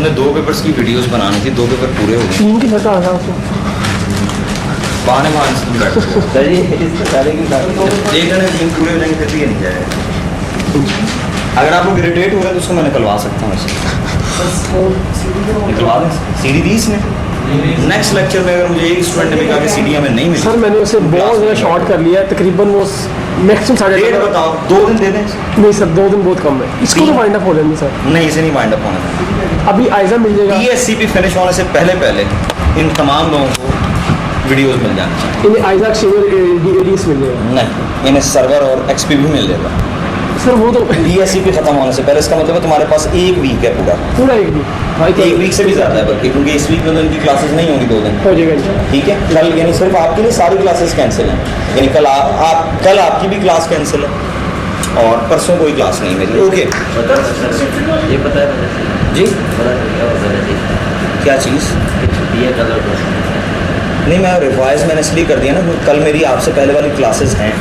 हमने 2 पेपर्स की वीडियोस बनानी थी, 2 पेपर पूरे हो गए। 3 की शर्ट आ गया आपको। बहाने से बैठ गए। सर ये इससे पहले की बात एक जने 3 पूरे हो जाएंगे फिर भी ये नहीं जाएगा। अगर आप लोग इरिटेट हो रहे हैं तो उसको मैं निकलवा सकता हूँ ऐसे। निकलवा दें, सीडी दी इसने। नेक्स्ट लेक्चर में अगर मुझे एक स्टूडेंट ने कहा कि सीडी हमें नहीं मिली, सर मैंने उसे बहुत ज़्यादा शॉर्ट कर लिया है, तकरीबन वो मैक्सिमम साढ़े डेट बताओ, 2 दिन दे दें। नहीं सर 2 दिन बहुत कम है, इसको तो वाइंड अप हो लेंगे सर। नहीं, इसे नहीं वाइंड अप होना था। अभी आइजा मिल जाएगा, TSCP फिनिश होने से पहले इन तमाम लोगों को वीडियोस मिल जाना चाहिए। इन्हें आइजा एडीएस मिल जाएगा। नहीं, इन्हें सर्वर और XP भी मिल जाएगा। सर वो तो TSCP खत्म होने से पहले, इसका मतलब है तुम्हारे पास 1 वीक है पूरा एक भी हाँ, 1 वीक से भी ज़्यादा है बल्कि, क्योंकि इस वीक में तो इनकी क्लासेस नहीं होंगी 2 दिन। हो जाएगा इंशाल्लाह। ठीक है, कल यानी सिर्फ आपके लिए सारी क्लासेस कैंसिल हैं, यानी कल आपकी भी क्लास कैंसिल है और परसों कोई क्लास नहीं मेरी। ओके ये पता है जी, पता है क्या चीज़? छुट्टी है कल और नहीं, मैं रिवाइज मैंने इसलिए कर दिया ना, कल मेरी आपसे पहले वाली क्लासेस हैं।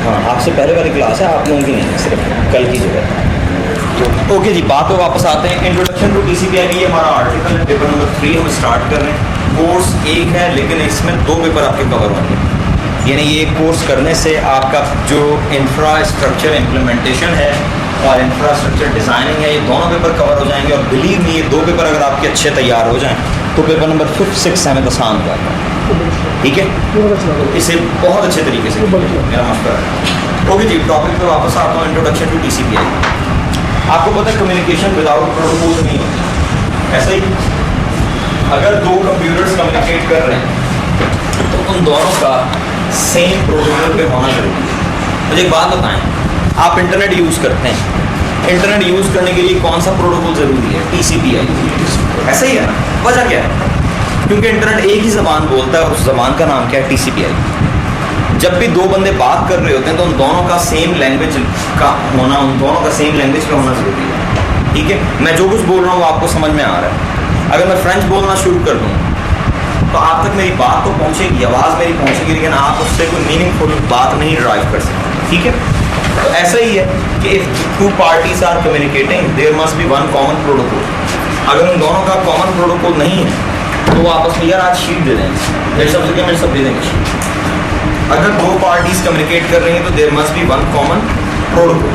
हाँ, आपसे पहले वाली क्लास है, आप लोगों की नहीं है, सिर्फ कल की जगह। तो ओके जी, बात पे वापस आते हैं। इंट्रोडक्शन टू TCP/IP ये हमारा आर्टिकल है, पेपर नंबर 3 हम स्टार्ट कर रहे हैं। कोर्स एक है लेकिन इसमें 2 पेपर आपके कवर होंगे, यानी ये कोर्स करने से आपका जो इंफ्रास्ट्रक्चर इम्प्लीमेंटेशन है और इंफ्रास्ट्रक्चर डिज़ाइनिंग है, ये दोनों पेपर कवर हो जाएंगे। और बिलीव मी, ये 2 पेपर अगर आपके अच्छे तैयार हो जाएँ तो पेपर नंबर 5, 6 हमें आसान हो जाता है। ठीक है, इसे बहुत अच्छे तरीके से मेरा मशवरा है। ओके जी, टॉपिक पे वापस आता हूँ। Introduction to TCP/IP। आपको पता है कम्युनिकेशन विदाउट प्रोटोकॉल नहीं होती, ऐसा ही अगर 2 कंप्यूटर्स कम्युनिकेट कर रहे हैं तो उन दोनों का सेम प्रोटोकॉल पे होना जरूरी है। मुझे एक बात बताएं, आप इंटरनेट यूज़ करते हैं, इंटरनेट यूज़ करने के लिए कौन सा प्रोटोकॉल ज़रूरी है? TCP/IP। ऐसा ही है ना? वजह क्या है? क्योंकि इंटरनेट एक ही ज़बान बोलता है और उस ज़बान का नाम क्या है? TCP/IP। जब भी 2 बंदे बात कर रहे होते हैं तो उन दोनों का सेम लैंग्वेज का होना, उन दोनों का सेम लैंग्वेज का होना ज़रूरी है। ठीक है, मैं जो कुछ बोल रहा हूँ वो आपको समझ में आ रहा है। अगर मैं फ्रेंच बोलना शुरू कर दूँ तो आप तक मेरी बात तो पहुँचेगी, आवाज़ मेरी पहुँचेगी, लेकिन आप उससे कोई मीनिंगफुल बात नहीं ड्राइव कर सकते। ठीक है, तो ऐसा ही है कि if 2 parties are communicating there must be 1 common protocol. अगर उन दोनों का कॉमन प्रोटोकॉल नहीं है तो वो आपस में यार आज शीट दे देंगे, मेरे सब जगह मेरे सब दे देंगे शीट। अगर 2 parties कम्युनिकेट कर रही हैं तो there must be 1 common protocol.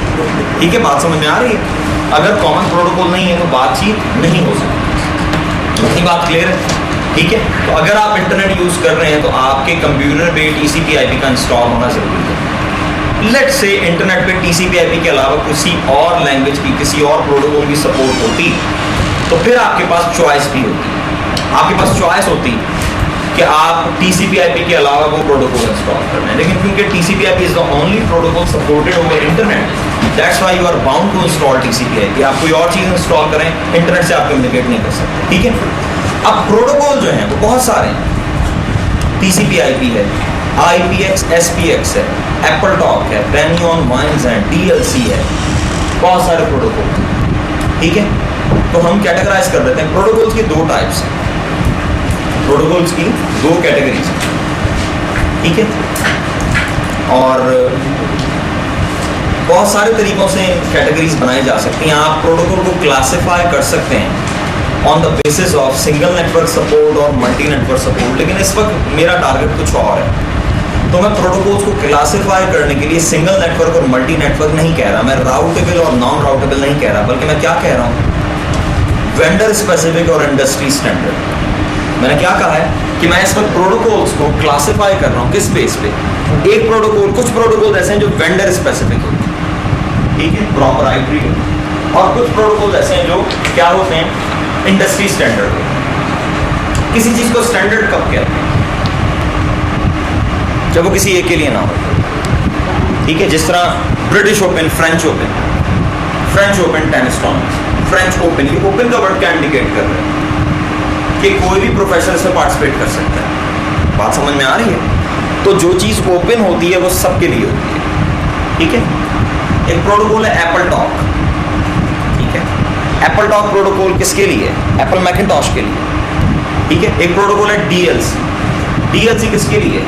ठीक है, बात समझ में आ रही है? अगर कॉमन प्रोटोकॉल नहीं है तो बातचीत नहीं हो सकती। इतनी बात क्लियर है? ठीक है, तो अगर आप इंटरनेट यूज़ कर रहे हैं तो आपके कंप्यूटर पे TCP/IP का इंस्टॉल होना ज़रूरी है। लेट्स से इंटरनेट पे TCP/IP के अलावा किसी और लैंग्वेज की, किसी और प्रोटोकॉल की सपोर्ट होती तो फिर आपके पास चॉइस भी होती, आपके पास चॉइस होती कि आप TCP/IP के अलावा वो प्रोटोकॉल इंस्टॉल कर रहे हैं। लेकिन क्योंकि TCP/IP is the only protocol supported over internet, that's why you are bound to install TCP/IP। आप कोई और चीज़ इंस्टॉल करें, इंटरनेट से आप कम्युनिकेट नहीं कर सकते। ठीक है, अब प्रोटोकॉल जो हैं वो बहुत सारे हैं। TCP/IP है, IPX SPX है, एप्पल टॉक है, Banyan Vines है, DLC है, बहुत सारे प्रोटोकॉल। ठीक है, तो हम कैटेगराइज कर देते हैं। प्रोटोकॉल्स की 2 टाइप्स हैं, प्रोटोकॉल्स की 2 कैटेगरीज हैं। ठीक है, और बहुत सारे तरीक़ों से कैटेगरीज बनाई जा सकती हैं। आप प्रोटोकॉल को क्लासिफाई कर सकते हैं on the basis of single network support और मल्टी नेटवर्क सपोर्ट, लेकिन इस वक्त मेरा टारगेट कुछ और है। तो मैं प्रोटोकॉल्स को क्लासिफाई करने के लिए सिंगल नेटवर्क और मल्टी नेटवर्क नहीं कह रहा, मैं राउटेबल और नॉन राउटेबल नहीं कह रहा, बल्कि मैं क्या कह रहा हूँ? वेंडर स्पेसिफिक और इंडस्ट्री स्टैंडर्ड। मैंने क्या कहा है कि मैं इस वक्त प्रोटोकॉल्स को क्लासिफाई कर रहा हूँ किस बेस पे? एक प्रोटोकॉल, कुछ प्रोटोकॉल ऐसे हैं जो वेंडर स्पेसिफिक होते हैं, ठीक है, प्रोपराइटरी होते हैं, और कुछ प्रोटोकॉल ऐसे हैं जो क्या होते हैं? इंडस्ट्री स्टैंडर्ड होते हैं। किसी चीज़ को स्टैंडर्ड कब कहते हैं? जब वो किसी एक के लिए ना हो। ठीक है, जिस तरह British open, French open, French open tennis tournament, French open, ये ओपन का वर्ड क्या इंडिकेट कर रहे हैं? कि कोई भी प्रोफेशनल इसमें पार्टिसिपेट कर सकता है। बात समझ में आ रही है? तो जो चीज़ ओपन होती है वो सबके लिए होती है। ठीक है, एक प्रोटोकॉल है एप्पल टॉक। ठीक है, एप्पल टॉक प्रोटोकॉल किसके लिए? एप्पल मैकिंटॉश के लिए। ठीक है, एक प्रोटोकॉल है DLC। DLC किसके लिए?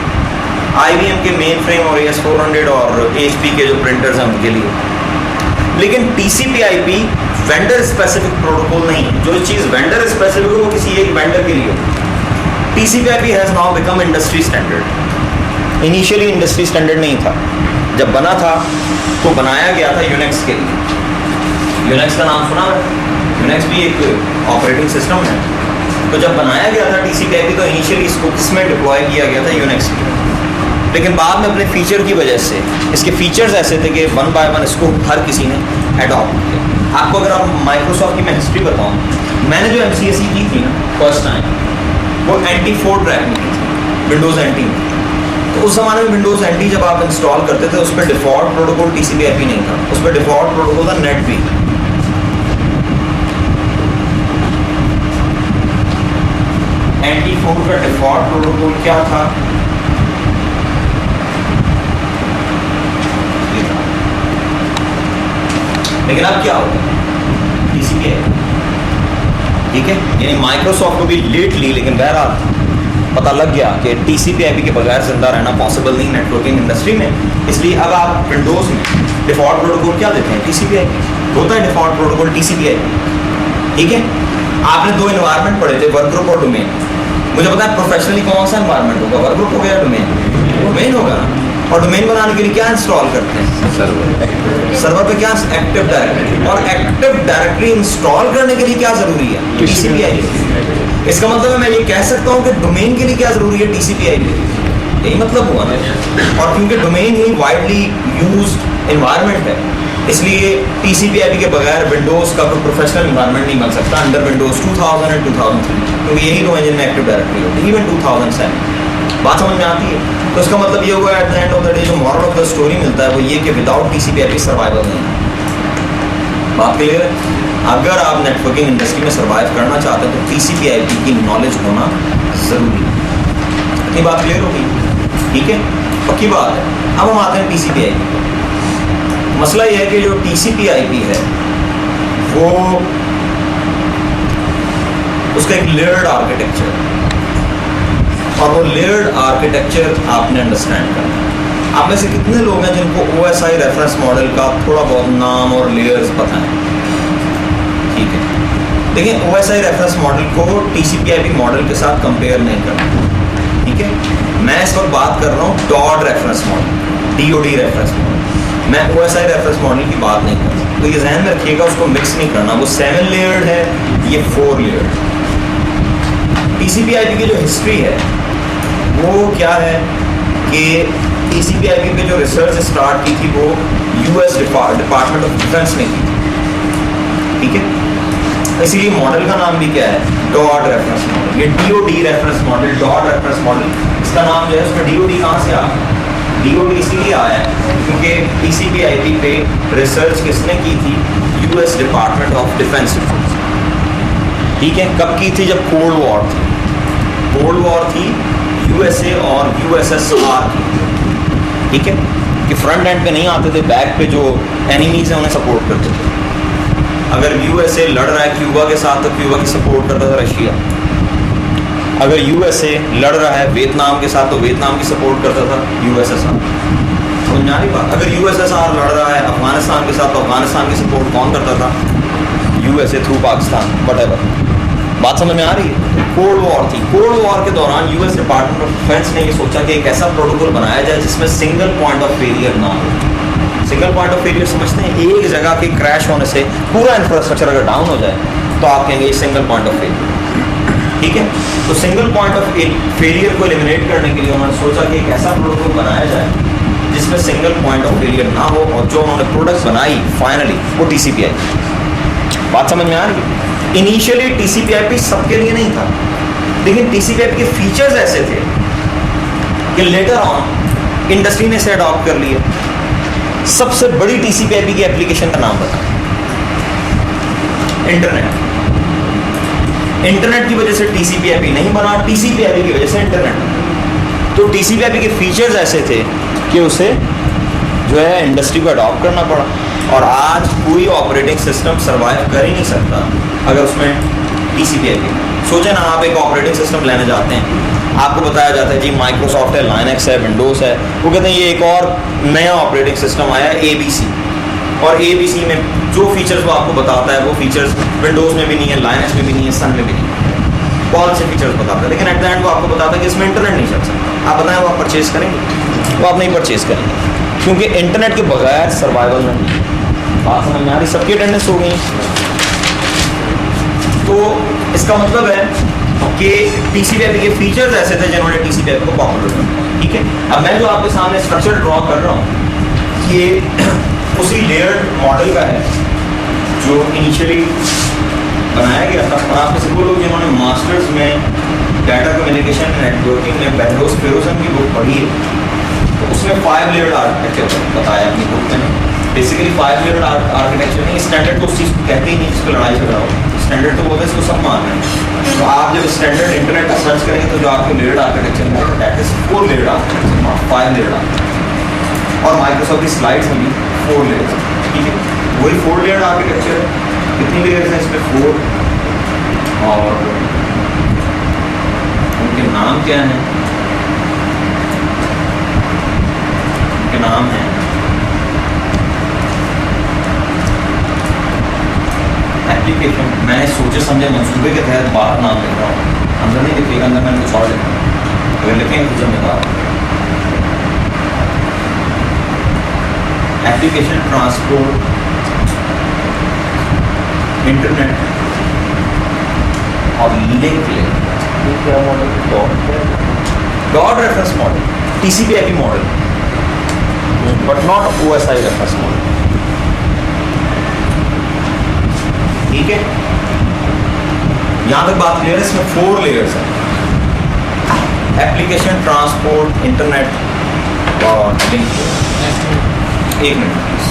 IBM के मेन फ्रेम और AS400 और HP के जो प्रिंटर्स हैं उनके लिए। लेकिन TCP/IP वेंडर स्पेसिफिक प्रोटोकॉल नहीं है। जो चीज़ वेंडर स्पेसिफिक हो वो किसी एक वेंडर के लिए हो। TCP/IP has now become industry standard. Initially industry standard नहीं था, जब बना था तो बनाया गया था यूनिक्स के लिए। यूनिक्स का नाम सुना है? यूनिक्स भी एक ऑपरेटिंग सिस्टम है। तो जब बनाया गया था TCP/IP तो इनिशियली इसको किसमें डिप्लॉय किया गया था? यूनिक्स में। लेकिन बाद में अपने फीचर की वजह से इसके फीचर्स ऐसे थे कि वन बाय वन इसको हर किसी ने अडॉप्ट किया। आपको अगर आप माइक्रोसॉफ्ट की मैं हिस्ट्री बताऊँ, मैंने जो MCSE की थी ना फर्स्ट टाइम, वो NT4 ट्रैक में की थी, विंडोज़ NT में। तो उस ज़माने में विंडोज़ NT जब आप इंस्टॉल करते थे उस पर डिफ़ॉल्ट प्रोटोकॉल TCP/IP नहीं था, उस पर डिफ़ॉल्ट प्रोटोकॉल था नेटबीन। NT4 का डिफ़ॉल्ट प्रोटोकॉल क्या था? लेकिन अब क्या होगा? TCP/IP, ठीक है। यानी माइक्रोसॉफ्ट को भी लेट ली, लेकिन बहरहाल पता लग गया कि TCP/IP के बगैर जिंदा रहना पॉसिबल नहीं नेटवर्किंग इंडस्ट्री में। इसलिए अब आप विंडोज़ में डिफ़ॉल्ट प्रोटोकॉल क्या देते हैं? TCP/IP होता है डिफ़ॉल्ट प्रोटोकॉल TCP/IP, ठीक है। आपने दो इन्वायरमेंट पढ़े थे, वर्क ग्रुप और डोमेन। मुझे पता है प्रोफेशनली कौन सा इन्वायरमेंट होगा, वर्क ग्रुप हो गया, डोमेन होगा। और डोमेन बनाने के लिए क्या इंस्टॉल करते हैं? सर्वर पे क्या? Active directory. और एक्टिव डायरेक्टरी इंस्टॉल करने के लिए क्या जरूरी है? TCP/IP। इसका मतलब है मैं ये कह सकता हूँ कि डोमेन के लिए क्या जरूरी है? TCP/IP। यही मतलब हुआ ना। और क्योंकि डोमेन ही वाइडली यूज्ड इन्वायरमेंट है, इसलिए TCP/IP के बगैर विंडोज़ का कोई प्रोफेशनल इन्वायरमेंट नहीं बन सकता अंडर विंडोज़ 2000 और 2003, क्योंकि यही दो इंजन में एक्टिव डायरेक्टरी होती है। इवन 2007 बात समझ में आती है। तो इसका मतलब ये हुआ at the end of the day जो मॉरल ऑफ द स्टोरी मिलता है वो ये कि विदाउट TCP/IP सर्वाइवल नहीं है। बात क्लियर है? अगर आप नेटवर्किंग इंडस्ट्री में सर्वाइव करना चाहते हैं तो TCP/IP की नॉलेज होना ज़रूरी है। इतनी बात क्लियर होगी? ठीक है, पक्की बात है। अब हम आते हैं TCP/IP। मसला ये है कि जो TCP/IP है वो उसका एक लेयर्ड आर्किटेक्चर है, और वो लेयर्ड आर्किटेक्चर आपने अंडरस्टैंड करना है। आप में से कितने लोग हैं जिनको OSI रेफरेंस मॉडल का थोड़ा बहुत नाम और लेयर्स पता है? ठीक है, देखिए OSI रेफरेंस मॉडल को TCP/IP मॉडल के साथ कंपेयर नहीं करना, ठीक है। मैं इस वक्त बात कर रहा हूँ dot reference model, DOD reference model. मैं OSI रेफरेंस मॉडल की बात नहीं कर रहा, तो ये ध्यान में रखिएगा, उसको मिक्स नहीं करना। वो 7 लेयर्ड है, ये 4 लेयर्ड। TCP/IP की जो हिस्ट्री है वो क्या है कि TCP/IP पे जो रिसर्च स्टार्ट की थी वो US डिपार्टमेंट ऑफ डिफेंस ने की, ठीक है। इसीलिए मॉडल का नाम भी क्या है? Dot reference model. ये DOD reference model, dot reference model, इसका नाम जो है उसमें DOD कहाँ से आया? DOD इसीलिए आया है क्योंकि TCP/IP पे रिसर्च किसने की थी? US डिपार्टमेंट ऑफ डिफेंस, ठीक है। कब की थी? जब कोल्ड वॉर थी। कोल्ड वॉर थी USA और USSR की, ठीक है। कि फ्रंट एंड पे नहीं आते थे, बैक पे जो एनिमीज हैं उन्हें सपोर्ट करते थे। अगर USA लड़ रहा है क्यूबा के साथ तो क्यूबा की सपोर्ट करता था रशिया। अगर USA लड़ रहा है वियतनाम के साथ तो वियतनाम की सपोर्ट करता था USSR। समझ में आ रही बात? अगर USSR लड़ रहा है अफगानिस्तान के साथ तो अफगानिस्तान की सपोर्ट कौन करता था? USA through Pakistan, whatever. बात समझ में आ रही है? कोल्ड वॉर थी। कोल्ड वॉर के दौरान US डिपार्टमेंट ऑफ डिफेंस ने ये सोचा कि एक ऐसा प्रोटोकॉल बनाया जाए जिसमें सिंगल पॉइंट ऑफ फेलियर ना हो। सिंगल पॉइंट ऑफ फेलियर समझते हैं? एक जगह के क्रैश होने से पूरा इंफ्रास्ट्रक्चर अगर डाउन हो जाए तो आप कहेंगे ये सिंगल पॉइंट ऑफ फेलियर, ठीक है। तो सिंगल पॉइंट ऑफ फेलियर को एलिमिनेट करने के लिए उन्होंने सोचा कि एक ऐसा प्रोटोकॉल बनाया जाए जिसमें सिंगल पॉइंट ऑफ फेलियर ना हो, और जो उन्होंने प्रोडक्ट बनाई फाइनली वो TCP/IP। बात समझ में आ रही है? इनिशियली TCP/IP सबके लिए नहीं था, लेकिन TCP/IP के फीचर्स ऐसे थे कि लेटर ऑन इंडस्ट्री ने इसे अडॉप्ट कर लिया। सबसे बड़ी TCP/IP की एप्लीकेशन का नाम बता? इंटरनेट। इंटरनेट की वजह से TCP/IP नहीं बना, TCP/IP की वजह से इंटरनेट। तो TCP/IP के फीचर्स ऐसे थे कि उसे जो है इंडस्ट्री को अडॉप्ट करना पड़ा, और आज कोई ऑपरेटिंग सिस्टम सर्वाइव कर ही नहीं सकता अगर उसमें TCP/IP। सोचें ना, आप एक ऑपरेटिंग सिस्टम लेने जाते हैं, आपको बताया जाता है जी माइक्रोसॉफ्ट है, लाइनक्स है, विंडोज़ है। वो कहते हैं ये एक और नया ऑपरेटिंग सिस्टम आया है ABC। और ABC में जो फीचर्स वो आपको बताता है वो फीचर्स विंडोज़ में भी नहीं है, लाइनक्स में भी नहीं है, सन में भी नहीं है, कौन से फीचर्स बताता है, लेकिन एट द एंड वो आपको बताता है कि इसमें इंटरनेट नहीं चल सकता। आप बताएं वो आप परचेज करेंगे? वो आप नहीं परचेज करेंगे, क्योंकि इंटरनेट के बगैर सर्वाइवल नहीं है। बात समझ में आ रही? सबकी अटेंडेंस हो गई। तो इसका मतलब है कि TCP/IP के फीचर्स ऐसे थे जिन्होंने TCP/IP को पॉपुलर किया, ठीक है। अब मैं जो आपके सामने स्ट्रक्चर ड्रॉ कर रहा हूँ ये उसी लेयर्ड मॉडल का है जो इनिशियली बनाया गया था। और आप किसी को लोग जिन्होंने मास्टर्स में डाटा कम्युनिकेशन नेटवर्किंग में बेंडोस फेरोसन की बुक पढ़ी है तो उसमें 5 लेयर्ड आर्किटेक्चर बताया अपनी बुक में। बेसिकली 5 लेयर्ड आर्किटेक्चर नहीं, स्टैंडर्ड तो उस चीज़ को कहते ही नहीं जिस पर लड़ाई झगड़ा हो। स्टैंडर्ड तो बोलते हैं इसको सब मान रहे हैं। तो आप जब स्टैंडर्ड इंटरनेट पर सर्च करेंगे तो जो आपको लेयर्ड आर्किटेक्चर मिलेगा that is 4 layered architecture, not 5 layered architecture. और माइक्रोसॉफ्ट की स्लाइड्स में भी 4 लेयर्स, ठीक है। वही 4 लेयर्ड आर्किटेक्चर है। कितनी लेयर्स हैं इसमें? 4। और उनके नाम क्या हैं? उनके नाम हैं एप्लीकेशन। मैंने सोचे समझे मंसूबे के तहत बाहर नाम लिख रहा हूँ, अंदर नहीं लिखिएगा, अंदर मैंने कुछ और लिखा। अगर लिखेंगे तो जिम्मेदार। एप्लीकेशन ट्रांसपोर्ट इंटरनेट और लिंक क्या model? Dot reference model, TCP/IP model, but not OSI reference model, ठीक है। यहां तक बात क्लियर है। इसमें 4 लेयर्स हैं, एप्लीकेशन ट्रांसपोर्ट इंटरनेट और लिंक। एक मिनट प्लीज।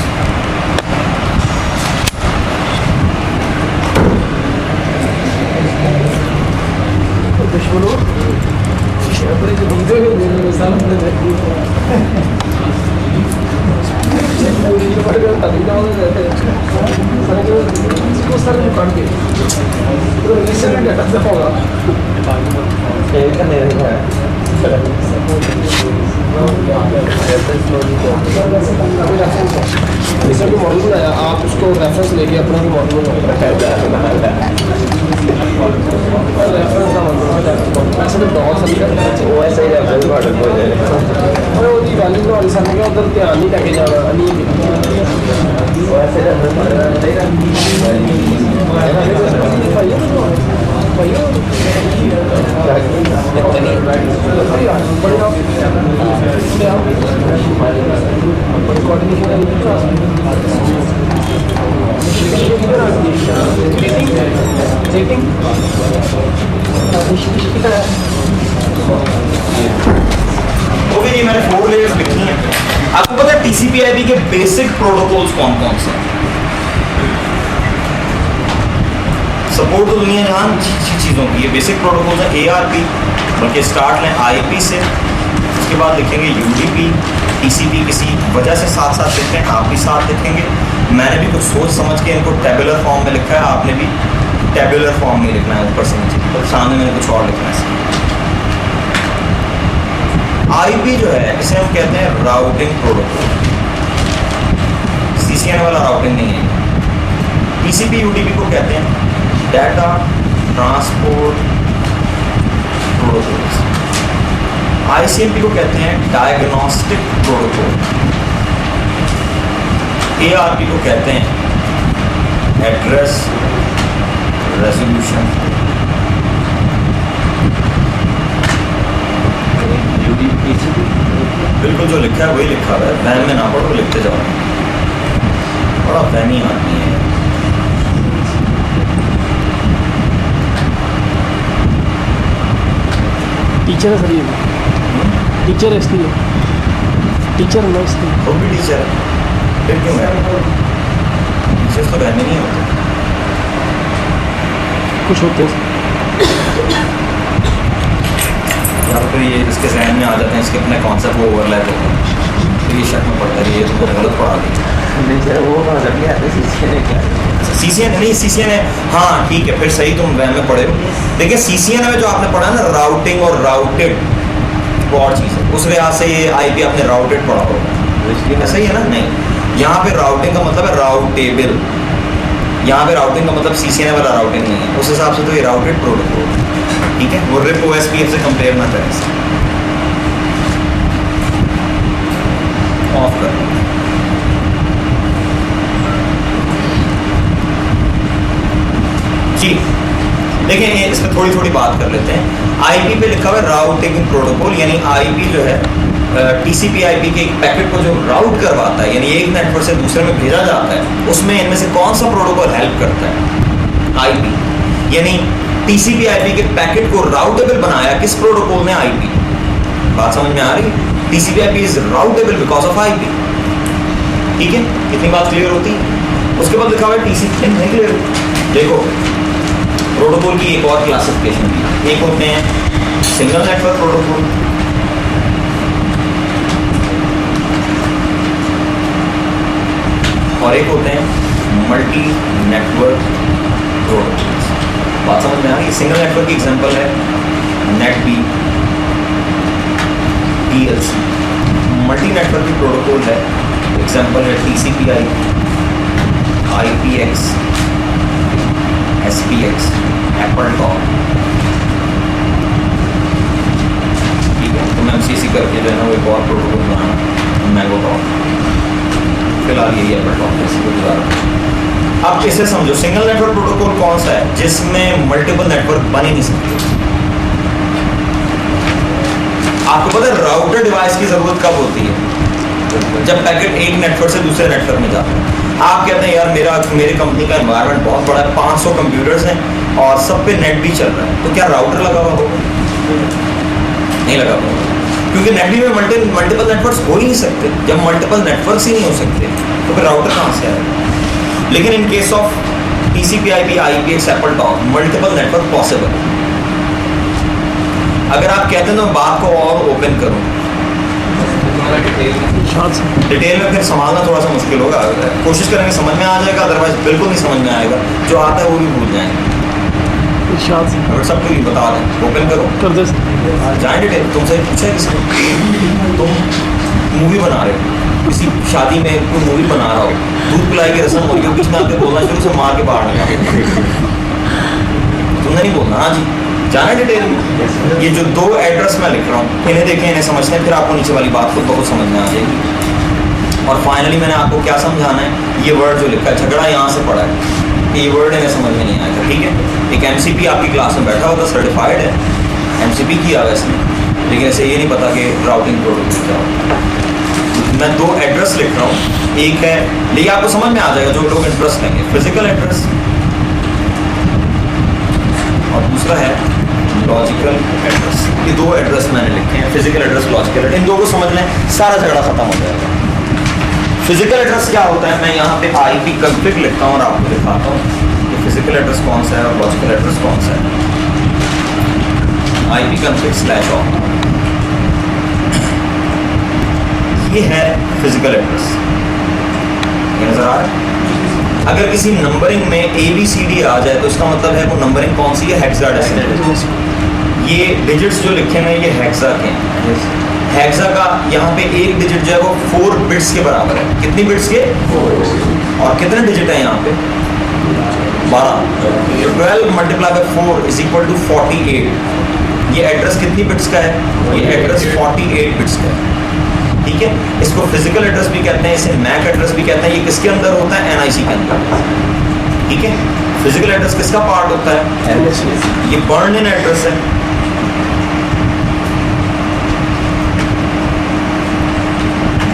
मॉडल बनाया आप उसको रेफरेंस लेके अपना भी मॉडल रेफरेंस का OSI रेफरेंस मॉडल बोल रहे हैं। ਉਹਦੀ ਵੈਲਿਊ ਤੁਹਾਡੀ ਸਾਨੂੰ ਕਿ ਉਧਰ ਧਿਆਨ ਨਹੀਂ ਲੈ ਕੇ ਜਾਣਾ ਨਹੀਂ OSI रेफरेंस ओके जी, मैंने 4 लेयर्स लिखी हैं। आपको पता है TCP/IP के बेसिक प्रोटोकॉल्स कौन कौन से हैं? सपोर्ट तो दुनिया जहान चीज़ों की है। बेसिक प्रोटोकॉल्स हैं ARP, बल्कि स्टार्ट लें IP से, उसके बाद लिखेंगे UDP, TCP किसी वजह से साथ साथ लिखते हैं, आप भी साथ लिखेंगे। मैंने भी कुछ सोच समझ के इनको टेबुलर फॉर्म में लिखा है, आपने भी टेबुलर फॉर्म में लिखना है ऊपर से नीचे, तो सामने मैंने कुछ और लिखना है। IP जो है इसे हम कहते हैं राउटिंग प्रोटोकॉल, CCN वाला राउटिंग नहीं है। TCP UDP को कहते हैं डाटा ट्रांसपोर्ट प्रोटोकॉल्स। ICMP को कहते हैं डायग्नोस्टिक प्रोटोकॉल। ARP को कहते हैं एड्रेस रेजोल्यूशन। बिल्कुल जो लिखा है वही लिखा हुआ है, वहम में ना पढ़ो, लिखते जाओ। बड़ा वहमी आदमी है। टीचर है सर, ये टीचर है इसकी, टीचर है ना इसकी। वो भी टीचर है, फिर क्यों है? टीचर्स तो वहमी नहीं होते, कुछ होते हैं या फिर ये इसके जहन में आ जाते हैं, इसके अपने कॉन्सेप्ट वो ओवरलैप होता है, तो ये शक में पड़ता है ये तो मैंने गलत पढ़ा दिया। नहीं सर, वो कॉन्सेप्ट नहीं आते, CCN है क्या? CCN नहीं, CCN है, हाँ ठीक है, फिर सही तुम वह में पढ़े हो। देखिए CCN में जो आपने पढ़ा ना राउटिंग और राउटेड, वो और चीज़ है। उस लिहाज से ये IP आपने राउटेड पढ़ा होगा, सही है ना? नहीं, यहाँ पे राउटिंग का मतलब है राउटेबल, यहाँ पे राउटिंग का मतलब CCNA वाला राउटिंग नहीं है, उस हिसाब से तो ये राउटेड प्रोटोकॉल, ठीक है। वो रिप OSPF से कंपेयर ना करें इसे। ऑफ कर जी। देखिए इस पर थोड़ी थोड़ी बात कर लेते हैं। आईपी पे लिखा हुआ है राउटिंग प्रोटोकॉल, यानी आईपी जो है TCP IP के एक पैकेट को जो राउट करवाता है, यानी एक नेटवर्क से दूसरे में भेजा जाता है, उसमें इनमें से कौन सा प्रोटोकॉल हेल्प करता है? आईपी। यानी TCP IP के पैकेट को राउटेबल बनाया किस प्रोटोकॉल ने? आईपी। बात समझ में आ रही है? TCP IP is routable because of IP, ठीक है। इतनी बात क्लियर होती है। उसके बाद लिखा हुआ है TCP नहीं क्लियर। देखो प्रोटोकॉल की एक और क्लासिफिकेशन भी, एक होते हैं सिंगल नेटवर्क प्रोटोकॉल, और एक होते हैं मल्टी नेटवर्क प्रोटोकॉल्स। बात समझ में आ रही है? सिंगल नेटवर्क की एग्जांपल है NetB, TLC। मल्टी नेटवर्क की प्रोटोकॉल है, एग्जांपल है TCP/IP, IPX, SPX, AppleTalk, ठीक है। तो मैं MCC करके जो है ना वो एक और प्रोटोकॉल बनाना, MangoTalk, फिलहाल यही AppleTalk इसी को गुजारा। अब इसे समझो, सिंगल नेटवर्क प्रोटोकॉल कौन सा है? जिसमें मल्टीपल नेटवर्क बन ही नहीं सकते। आपको पता है राउटर डिवाइस की जरूरत कब होती है? जब पैकेट एक नेटवर्क से दूसरे नेटवर्क में जाता है। आप कहते हैं यार मेरे कंपनी का एनवायरनमेंट बहुत बड़ा है, 500 कंप्यूटर्स हैं और सब पे नेट भी चल रहा है, तो क्या राउटर लगा हुआ होगा? नहीं लगा हुआ, क्योंकि नेट में मल्टीपल नेटवर्क्स हो ही नहीं सकते। जब मल्टीपल नेटवर्क्स ही नहीं हो सकते तो फिर राउटर कहाँ से आएगा? लेकिन in case of TCP/IP, IPX, AppleTalk, multiple network possible. अगर आप कहते हैं तो मैं बात को और ओपन करूं, डिटेल में फिर संभालना थोड़ा सा मुश्किल होगा। कोशिश करेंगे समझ में आ जाएगा, अदरवाइज बिल्कुल नहीं समझ में आएगा। जो आता है वो भी भूल जाएंगे। अगर सब कुछ बता दें, ओपन करो, कर दे। जाए डिटेल। तुमसे पूछा है किसी, तुम मूवी बना रहे हो, किसी शादी में कोई मूवी बना रहा हो, दूध पिलाई की रस्म हो रही हो, बीच में आके बोलना शुरू से मार के बाहर निकाल, तुमने नहीं बोलना। हाँ जी, जाना डिटेल में। ये जो 2 एड्रेस मैं लिख रहा हूँ, इन्हें देखें, इन्हें समझते हैं, फिर आपको नीचे वाली बात खुद बहुत समझ में आ जाएगी। और फाइनली मैंने आपको क्या समझाना है, ये वर्ड जो लिखा है, झगड़ा यहाँ से पड़ा है, ये वर्ड इन्हें समझ में नहीं आएगा, ठीक है। एक MCP आपकी क्लास में बैठा होता, सर्टिफाइड है, MCP किया हुआ इसने, लेकिन ऐसे ये नहीं पता कि राउटिंग प्रोटोकॉल क्या होता है। मैं 2 एड्रेस लिख रहा हूँ, एक है, लेकिन आपको समझ में आ जाएगा जो लोग इंटरेस्ट लेंगे, फिजिकल एड्रेस, और दूसरा है लॉजिकल एड्रेस। ये 2 एड्रेस मैंने लिखे हैं, फिजिकल एड्रेस, लॉजिकल एड्रेस। इन 2 को समझ लें, सारा झगड़ा खत्म हो जाएगा। फिजिकल एड्रेस क्या होता है? मैं यहाँ पे IP कॉन्फ़िग लिखता हूँ और आपको दिखाता हूँ कि फिजिकल एड्रेस कौन सा है और लॉजिकल एड्रेस कौन सा है। IP config/all, ये है फिजिकल एड्रेस, ये नजर आ रहा है। अगर किसी नंबरिंग में ABCD आ जाए तो इसका मतलब है वो नंबरिंग कौन सी है? हेक्साडेसिमल। ये डिजिट्स जो लिखे हैं ये हेक्सा के हैं। हेक्सा का यहाँ पे एक डिजिट जो है वो 4 बिट्स के बराबर है। कितनी बिट्स के? 4। और कितने डिजिट है यहाँ पे? 12। 12 multiply by 4 is equal to 48। ये एड्रेस कितनी बिट्स का है? ये एड्रेस 48 बिट्स का है, ठीक है। इसको फिजिकल एड्रेस भी कहते हैं, इसे मैक एड्रेस भी कहते हैं। ये किसके अंदर होता है? NIC के अंदर, ठीक है। फिजिकल एड्रेस किसका पार्ट होता है? ये बर्न इन एड्रेस है,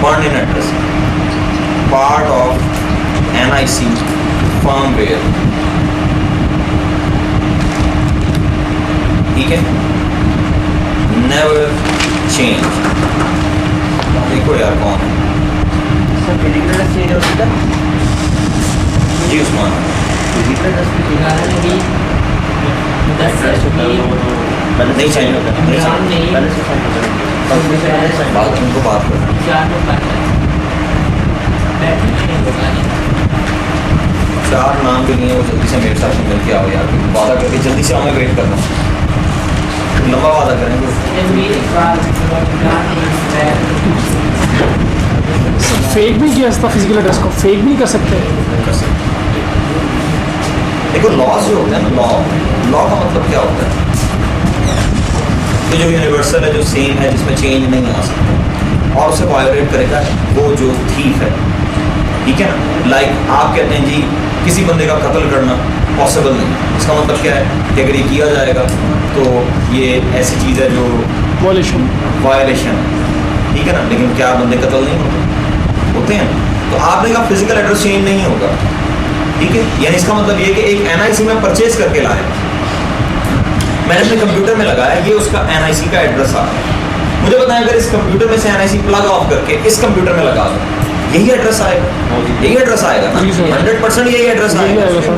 burn in address, part of NIC firmware, ठीक है। Never change. देखो यार कौन है जी उस्मान? नहीं चाहिए, नहीं चाहिए, बात उनको बात करो। 4 नाम के लिए वो जल्दी से मेरे साथ मिल के आओ यार, वादा करके जल्दी से आओ, मैं वेट कर रहा हूँ। लंबा वादा करेंगे। फेक भी किया था फिजिकल एड्रेस को, फेक भी कर सकते हैं। कर सकते हैं। देखो लॉज जो होता है ना, लॉ का मतलब क्या होता है? तो जो यूनिवर्सल है, जो सेम है, जिसमें चेंज नहीं आ सकता और उसे वायोलेट करेगा वो जो थीफ है, ठीक है ना। लाइक आप कहते हैं जी किसी बंदे का कत्ल करना पॉसिबल नहीं, इसका मतलब क्या है कि अगर ये किया जाएगा तो ये ऐसी चीज़ है जो वॉलेशन वायलेशन, ठीक है ना। लेकिन क्या बंदे कत्ल नहीं होते हैं? तो आपने कहा फिजिकल एड्रेस चेंज नहीं होगा, ठीक है। यानी इसका मतलब ये कि एक एनआईसी में परचेज करके लाए, मैंने अपने कंप्यूटर में लगाया, ये उसका एनआईसी का एड्रेस आ गया। मुझे बताएं अगर इस कंप्यूटर में से एनआईसी प्लग ऑफ करके इस कंप्यूटर में लगा दो, यही एड्रेस आएगा, यही एड्रेस आएगा ना, जी सर। 100% यही एड्रेस यही आएगा। आएगा सर।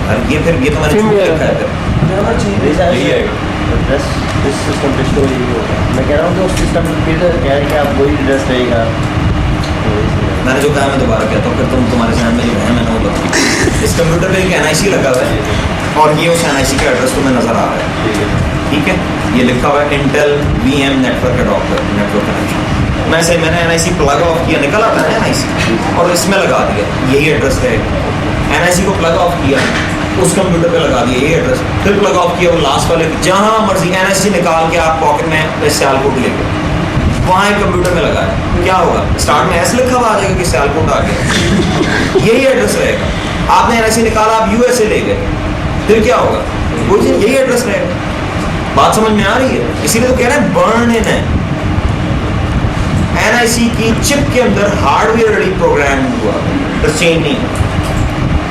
अरे ये फिर ये तो मैंने फिर छूट भी रखा है आएगा। फिर यही आएगा। ड्रेस इस सिस्टम पे स्टोर यही होगा। मैं कह रहा हूँ कि उस सिस्टम में फिर कह रहे हैं कि आप वही ड्रेस रहेगा। मैंने जो कहा मैं दोबारा कहता हूँ, फिर तुम्हारे ध्यान में जो है मैंने वो बताया। इस कंप्यूटर पे एक एनआईसी लगा हुआ है और ये उस एनआईसी का एड्रेस तुम्हें नजर आ रहा है, ठीक है। ये लिखा हुआ है Intel VM network adopter network connection. मैंने एनआईसी प्लग ऑफ किया, निकल आता है एनआईसी, और इसमें लगा दिया, यही एड्रेस है। एनआईसी को प्लग ऑफ किया, उस कंप्यूटर पे लगा दिया, यही एड्रेस। फिर प्लग ऑफ किया वो लास्ट वाले, जहाँ मर्जी एनआईसी निकाल के आप पॉकेट में सियालकोट ले गए, वहाँ एक कंप्यूटर में लगा है, क्या होगा? स्टार्ट में ऐसे लिखा हुआ आ जाएगा कि सियालकोट आ गया, यही एड्रेस रहेगा। आपने एनआईसी निकाला, आप यूएसए ले गए, फिर क्या होगा? वो चीज यही एड्रेस रहेगा। बात समझ में आ रही है? इसीलिए तो कह रहे हैं बर्न इन है। एनआईसी की चिप के अंदर हार्डवेयर ऑलरेडी प्रोग्राम हुआ, तो चेंज नहीं है।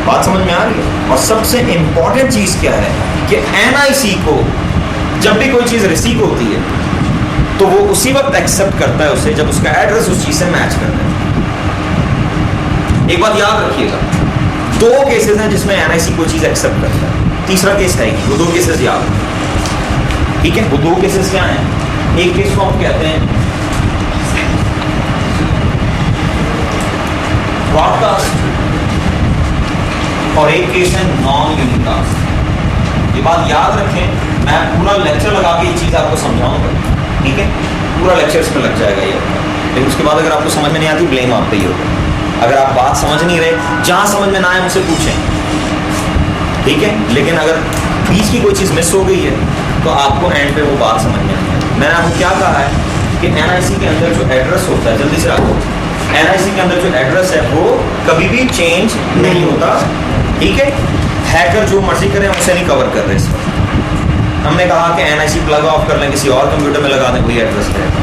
बात समझ में आ रही है? और सबसे इंपॉर्टेंट चीज क्या है कि एनआईसी को जब भी कोई चीज रिसीव होती है तो वो उसी वक्त एक्सेप्ट करता है उसे जब उसका एड्रेस उस चीज से मैच करता है। एक बात याद रखिएगा, 2 केसेस हैं जिसमें एनआईसी कोई चीज एक्सेप्ट करता है, तीसरा केस है वो 2 केसेस याद, ठीक है। वो 2 केसेस क्या हैं? एक केस को हम कहते हैं ब्रॉडकास्ट और एक केस है नॉन यूनिकास्ट। ये बात याद रखें, मैं पूरा लेक्चर लगा के ये चीज़ आपको समझाऊंगा, ठीक है। पूरा लेक्चर इसमें लग जाएगा ये, लेकिन उसके बाद अगर आपको समझ में नहीं आती ब्लेम आप पे ही होगा। अगर आप बात समझ नहीं रहे, जहाँ समझ में ना आए मुझसे पूछें, ठीक है। लेकिन अगर बीच की कोई चीज़ मिस हो गई है तो आपको एंड पे वो बात समझ में आए। मैंने आपको क्या कहा है कि एनआईसी के अंदर जो एड्रेस होता है, जल्दी से रखो, एनआईसी के अंदर जो एड्रेस है वो कभी भी चेंज नहीं होता, ठीक है। हैकर जो मर्जी करें उसे नहीं कवर कर रहे इस पर। हमने कहा कि एनआईसी प्लग ऑफ कर लें, किसी और कंप्यूटर में लगा दें, वही एड्रेस रहेगा,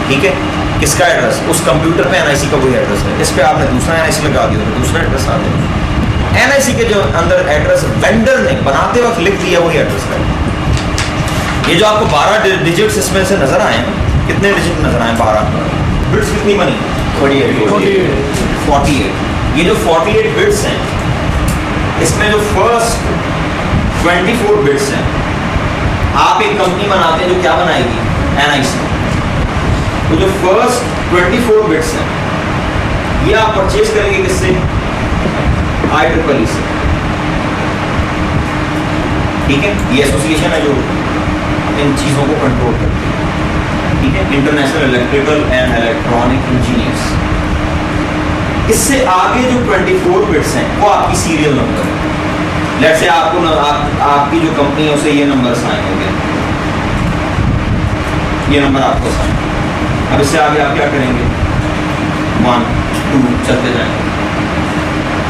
ठीक है। किसका एड्रेस? उस कंप्यूटर पे एनआईसी का वही एड्रेस है। इस पे आपने दूसरा एनआईसी लगा दिया तो दूसरा एड्रेस आ जाएगा। एनआईसी के जो अंदर एड्रेस वेंडर ने बनाते वक्त लिख दिया वही एड्रेस रहेगा। ये जो आपको 12 डिजिट्स इसमें से नजर आए, कितने डिजिट नजर आए? 12 बिट्स कितनी बनी? 48। ये जो 48 बिट्स हैं, इसमें जो फर्स्ट 24 बिट्स हैं, आप एक कंपनी बनाते हैं जो क्या बनाएगी? एनआईसी। तो जो फर्स्ट 24 बिट्स हैं ये आप परचेज करेंगे किससे? IEEE से, ठीक है। ये एसोसिएशन है जो इन चीज़ों को कंट्रोल करती है, ठीक है, international electrical and electronic engineers. इससे आगे जो 24 बिट्स हैं वो आपकी सीरियल नंबर है। लेट्स से आपको आपकी जो कंपनी है उसे ये नंबर साइन हो गया, ये नंबर आपको साइन। अब इससे आगे आप क्या करेंगे? 1 2 चलते जाएंगे।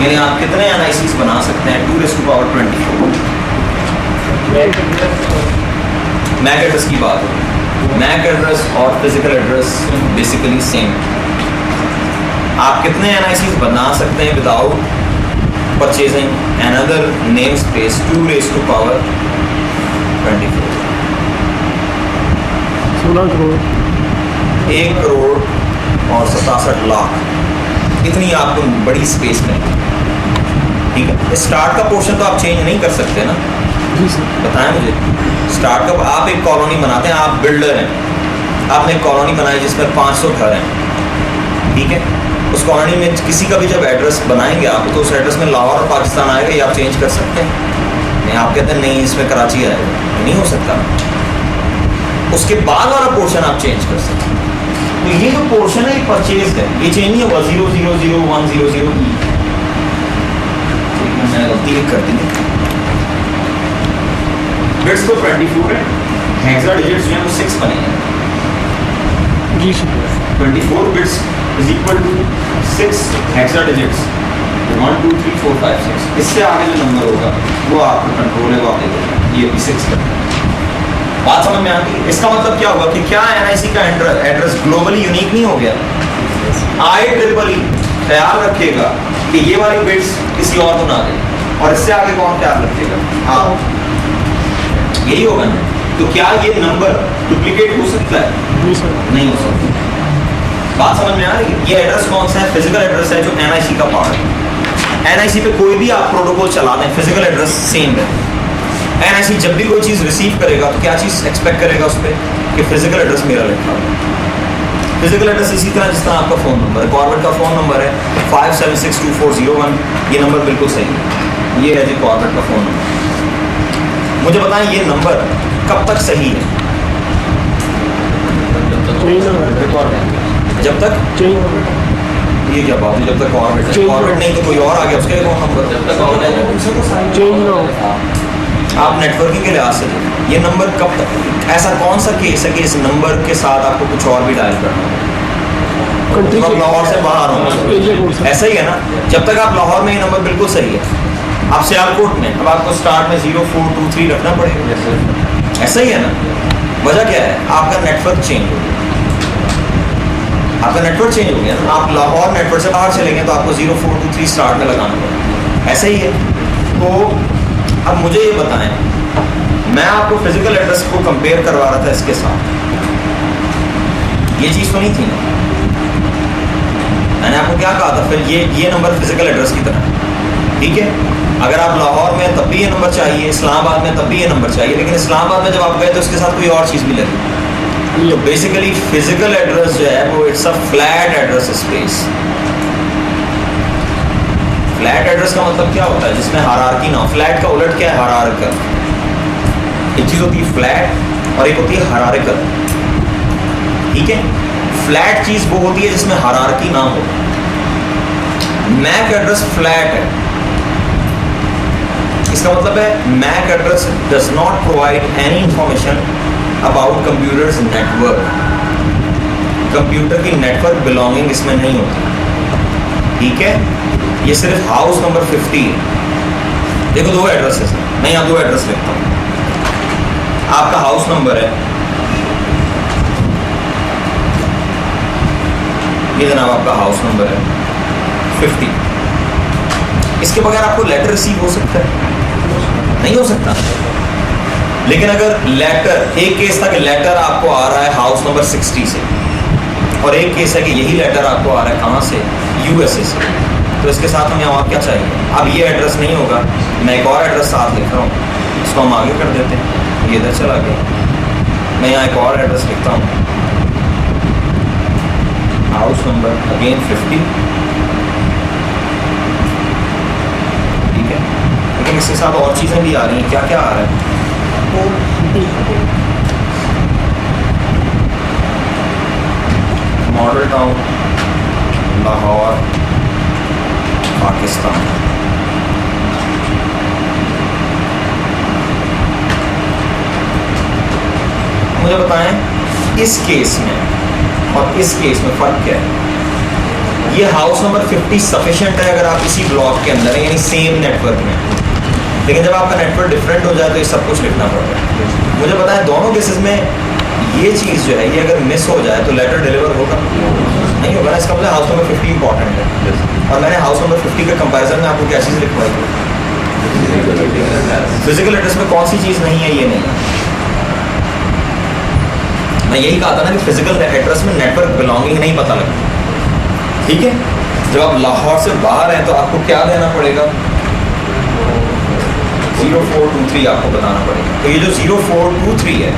यानी आप कितने एनआईसीज बना सकते हैं? 2⁻²4। मैक एड्रेस की बात हो, मैक एड्रेस और फिजिकल एड्रेस बेसिकली सेम। आप कितने एनआईसीज बना सकते हैं without purchasing another name space? 2⁻²24। 16 crore 1 crore और 67 लाख, इतनी आपको बड़ी स्पेस में, ठीक है। स्टार्ट का पोर्शन तो आप चेंज नहीं कर सकते ना, जी सर। बताएं मुझे। स्टार्ट का आप एक कॉलोनी बनाते हैं, आप बिल्डर हैं, आपने एक कॉलोनी बनाई जिसमें 500 घर हैं, ठीक है। उस कॉलोनी में किसी का भी जब एड्रेस बनाएंगे आप, तो उस एड्रेस में लाहौर और पाकिस्तान आएगा, ये आप चेंज कर सकते हैं? नहीं, आप कहते हैं नहीं इसमें कराची आएगा, नहीं हो सकता। उसके बाद वाला पोर्शन आप चेंज कर सकते हैं। तो ये जो पोर्शन है ये परचेज है, ये चेंज नहीं होगा 000100 मैंने गलती कर दी। बिट्स तो 24 है, हेक्सा डिजिट्स जो है वो 6 बनेंगे। जी sir 24 bits is equal to 6 hexa digits 1 2 3 4 5 6। इससे आगे जो नंबर होगा वो आपका कंट्रोल है, वो आप देखो ये भी 6 है। बात समझ में आती है? इसका मतलब क्या हुआ कि क्या एनआईसी का एड्रेस ग्लोबली यूनिक नहीं हो गया? IEEE ख्याल रखेगा कि ये वाली बिट्स किसी और को ना दे, और इससे आगे कौन ख्याल रखेगा? हाँ, यही होगा ना। तो क्या ये नंबर डुप्लीकेट हो सकता है? जी सर नहीं हो सकता। बात समझ में आ रही है? ये एड्रेस कौन सा है? फिजिकल एड्रेस है जो एनआईसी का पार्ट है। एनआईसी पे कोई भी आप प्रोटोकॉल चला दें, फिजिकल एड्रेस सेम है। एनआईसी जब भी कोई चीज़ रिसीव करेगा तो क्या चीज़ एक्सपेक्ट करेगा उस पर कि फिजिकल एड्रेस मेरा लिखा हो। फिजिकल एड्रेस इसी तरह जिस तरह आपका फ़ोन नंबर है, कॉर्बेट का फ़ोन नंबर है 57624001, ये नंबर बिल्कुल सही है। ये है जी कॉर्बेट का फ़ोन नंबर। मुझे बताएं ये नंबर कब तक सही है? जब तक ये क्या बात है, जब तक कॉर्बेट नहीं तो कोई और आ गया उसके लिए कौन नंबर? जब तक चेंज ना हो। आप नेटवर्किंग के लिहाज से ये नंबर कब तक, ऐसा कौन सा केस है कि इस नंबर के साथ आपको कुछ और भी डायल करना हो? कंट्री आप लाहौर से बाहर एरिया कोड हो, सर। ऐसा ही है ना? जब तक आप लाहौर में ये नंबर बिल्कुल सही है। आप सियालकोट में, अब आपको स्टार्ट में 0423 रखना पड़ेगा, ऐसा ही है ना? वजह क्या है? आपका नेटवर्क चेंज हो गया, आपका नेटवर्क चेंज हो गया ना। आप लाहौर नेटवर्क से बाहर चले गए तो आपको 0423 स्टार्ट में लगाना पड़ेगा, ऐसा ही है। तो अब मुझे ये बताएं, मैं आपको फिजिकल एड्रेस को कंपेयर करवा रहा था इसके साथ, ये चीज़ तो नहीं थी ना? मैंने आपको क्या कहा था फिर? ये नंबर फिजिकल एड्रेस की तरह, ठीक है? अगर आप लाहौर में तब भी ये नंबर चाहिए, इस्लामाबाद में तब भी ये नंबर चाहिए, लेकिन इस्लामाबाद में जब आप गए तो उसके साथ कोई और चीज़ भी लगी। तो बेसिकली फिजिकल एड्रेस जो है वो it's a flat address space. Flat address का मतलब क्या होता है? जिसमें हायरार्की ना हो। फ्लैट का उलट क्या है? हायरार्किकल। एक चीज़ होती है फ्लैट और एक होती है हायरार्किकल, ठीक है? फ्लैट चीज़ वो होती है जिसमें हायरार्की ना हो। मैक एड्रेस फ्लैट है, इसका मतलब है MAC address does not provide any information about computers network. Computer की नेटवर्क बिलोंगिंग इसमें नहीं होती, ठीक है? ये सिर्फ हाउस नंबर 50 है। देखो दो एड्रेसेस हैं, मैं यहाँ दो एड्रेस लिखता हूँ। आपका हाउस नंबर है, ये जनाब आपका हाउस नंबर है 50। इसके बगैर आपको लेटर रिसीव हो सकता है? नहीं हो सकता। लेकिन अगर लेटर, एक केस था कि लेटर आपको आ रहा है हाउस नंबर 60 से, और एक केस है कि यही लेटर आपको आ रहा है कहाँ से? USA से। तो इसके साथ हमें और क्या चाहिए? अब ये एड्रेस नहीं होगा, मैं एक और एड्रेस साथ लिख रहा हूँ, इसको हम आगे कर देते हैं, ये इधर चला गया। मैं यहाँ एक और एड्रेस लिखता हूँ, हाउस नंबर अगेन 50, ठीक है? लेकिन इसके साथ और चीज़ें भी आ रही हैं। क्या क्या आ रहा है? Model town Lahore Pakistan. मुझे बताएं इस केस में और इस केस में फ़र्क क्या है? ये हाउस नंबर 50 सफिशिएंट है अगर आप इसी ब्लॉक के अंदर हैं, यानी सेम नेटवर्क में। लेकिन जब आपका नेटवर्क डिफरेंट हो जाए तो ये सब कुछ लिखना पड़ता है। मुझे बताएं दोनों केसेस में ये चीज़ जो है ये अगर मिस हो जाए तो लेटर डिलीवर होगा? नहीं होगा ना। इसका मतलब हाउस नंबर 50 इंपॉर्टेंट है। और मैंने हाउस नंबर 50 के कंपैरिजन में आपको क्या चीज़ लिखवाई थी? फिजिकल एड्रेस में कौन सी चीज़ नहीं है? ये नहीं है। मैं यही कहा था ना कि फिजिकल एड्रेस में नेटवर्क बिलोंगिंग नहीं पता लगती, ठीक है? जब आप लाहौर से बाहर हैं तो आपको क्या देना पड़ेगा? 0423 आपको बताना पड़ेगा। तो ये जो 0423 है